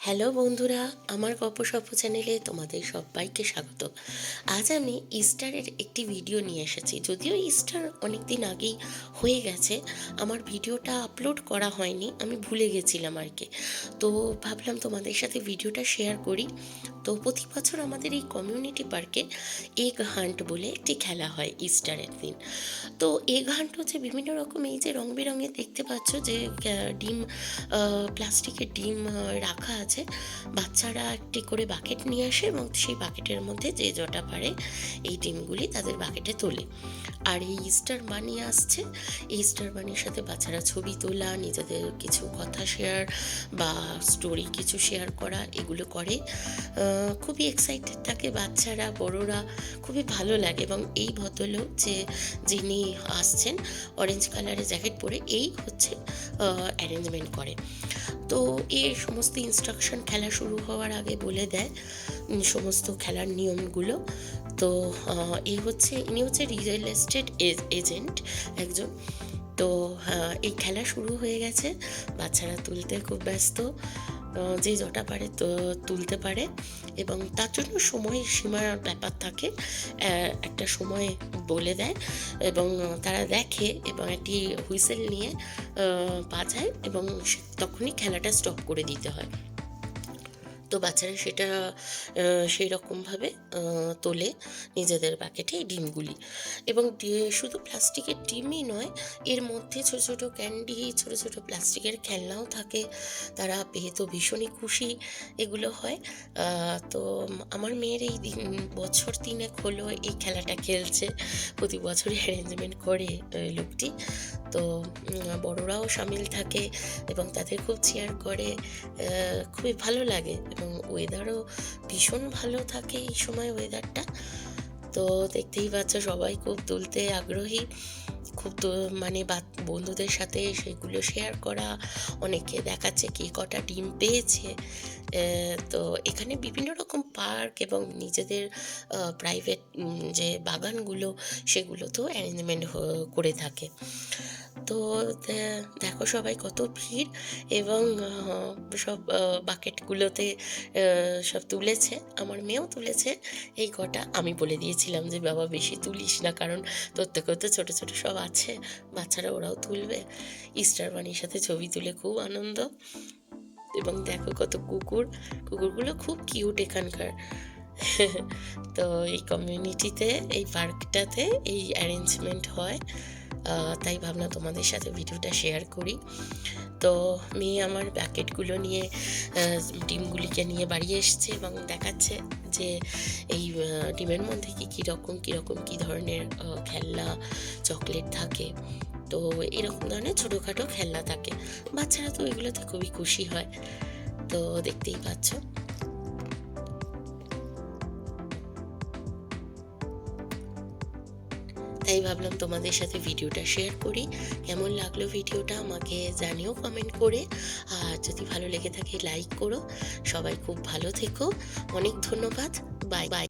Hello বন্ধুরা, আমার গল্পসপ্প চ্যানেলে তোমাদের সবাইকে স্বাগত। আজ আমি ইস্টারের একটি ভিডিও নিয়ে এসেছি। যদিও ইস্টার অনেক দিন আগেই হয়ে গেছে, আমার ভিডিওটা আপলোড করা হয়নি, আমি ভুলে গেছিলাম আর কি। তো ভাবলাম তোমাদের সাথে ভিডিওটা শেয়ার করি। তো প্রতি বছর আমাদের এই কমিউনিটি পার্কে এগ হান্ট বলে একটি খেলা হয় ইস্টারের দিন। তো এগ হান্ট হচ্ছে বিভিন্ন রকম, এই যে রং বেরঙের দেখতে পাচ্ছ যে ডিম, প্লাস্টিকের ডিম রাখা আছে। বাচ্চারা একটি করে বাকেট নিয়ে আসে এবং সেই বাকেটের মধ্যে যে জটা পারে এই ডিমগুলি তাদের বাকেটে তোলে। আর এই ইস্টার বানি আসছে, এই ইস্টার বানির সাথে বাচ্চারা ছবি তোলা, নিজেদের কিছু কথা শেয়ার বা স্টোরি কিছু শেয়ার করা, এগুলো করে। খুবই এক্সাইটেড থাকে বাচ্চারা, বড়রা, খুবই ভালো লাগে। এবং এই ভদ্রলোক যিনি আসছেন অরেঞ্জ কালারের জ্যাকেট পরে, এই হচ্ছে অ্যারেঞ্জমেন্ট করে। তো এই সমস্ত ইনস্ট্রাকশন খেলা শুরু হওয়ার আগে বলে দেয় সমস্ত খেলার নিয়মগুলো। তো ইনি হচ্ছে রিয়েল এস্টেট এজেন্ট একজন। তো এই খেলা শুরু হয়ে গেছে, বাচ্চারা তুলতে খুব ব্যস্ত, যে যটা পারে তো তুলতে পারে। এবং তার জন্য সময় সীমার ব্যাপার থাকে, একটা সময় বলে দেয় এবং তারা দেখে এবং একটি হুইসেল নিয়ে বাজায় এবং তখনই খেলাটা স্টপ করে দিতে হয়। তো বাচ্চারা সেটা সেই রকমভাবে তোলে নিজেদের বাকেটে এই ডিমগুলি। এবং শুধু প্লাস্টিকের ডিমই নয়, এর মধ্যে ছোটো ছোটো ক্যান্ডি, ছোটো ছোটো প্লাস্টিকের খেলনাও থাকে। তারা পেয়ে তো ভীষণই খুশি। এগুলো হয়। তো আমার মেয়ের এই বছর 3 হলো এই খেলাটা খেলছে। প্রতি বছরই অ্যারেঞ্জমেন্ট করে লোকটি। তো বড়রাও সামিল থাকে এবং তাদের খুব চেয়ার করে, খুবই ভালো লাগে। এবং ওয়েদারও ভীষণ ভালো থাকে এই সময় ওয়েদারটা। তো দেখতেই পাচ্ছ সবাই খুব তুলতে আগ্রহী, খুব মানে বন্ধুদের সাথে সেগুলো শেয়ার করা, অনেকে দেখাচ্ছে কে কটা ডিম পেয়েছে। তো এখানে বিভিন্ন রকম পার্ক এবং নিজেদের প্রাইভেট যে বাগানগুলো, সেগুলোতেও অ্যারেঞ্জমেন্ট করে থাকে। তো দেখো সবাই কত ভিড়। এবং সব বাকেটগুলোতে সব তুলেছে, আমার মেয়েও তুলেছে এই কটা। আমি বলে দিয়েছিলাম যে বাবা বেশি তুলিস না, কারণ তোর থেকেও তো ছোটো ছোটো সব আছে, বাচ্চারা ওরাও তুলবে। ইস্টার বানির সাথে ছবি তুলে খুব আনন্দ। এবং দেখো কত কুকুরগুলো খুব কিউট এখানকার। তো এই কমিউনিটিতে, এই পার্কটাতে এই অ্যারেঞ্জমেন্ট হয়, তাই ভাবলাম তোমাদের সাথে ভিডিওটা শেয়ার করি। তো মেয়ে আমার প্যাকেটগুলো নিয়ে, ডিমগুলিকে নিয়ে বাড়ি এসছে এবং দেখাচ্ছে যে এই ডিমের মধ্যে কীরকম কী ধরনের খেলনা, চকলেট থাকে। তো এরকম ধরনের ছোটোখাটো খেলনা থাকে, বাচ্চারা তো এগুলোতে খুবই খুশি হয়। তো দেখতেই পাচ্ছ। তাই ভাবলাম তোমাদের সাথে ভিডিওটা শেয়ার করি। কেমন লাগলো ভিডিওটা আমাকে জানিও কমেন্ট করে। আর যদি ভালো লেগে থাকে লাইক করো। সবাই খুব ভালো থেকো। অনেক ধন্যবাদ। Bye bye.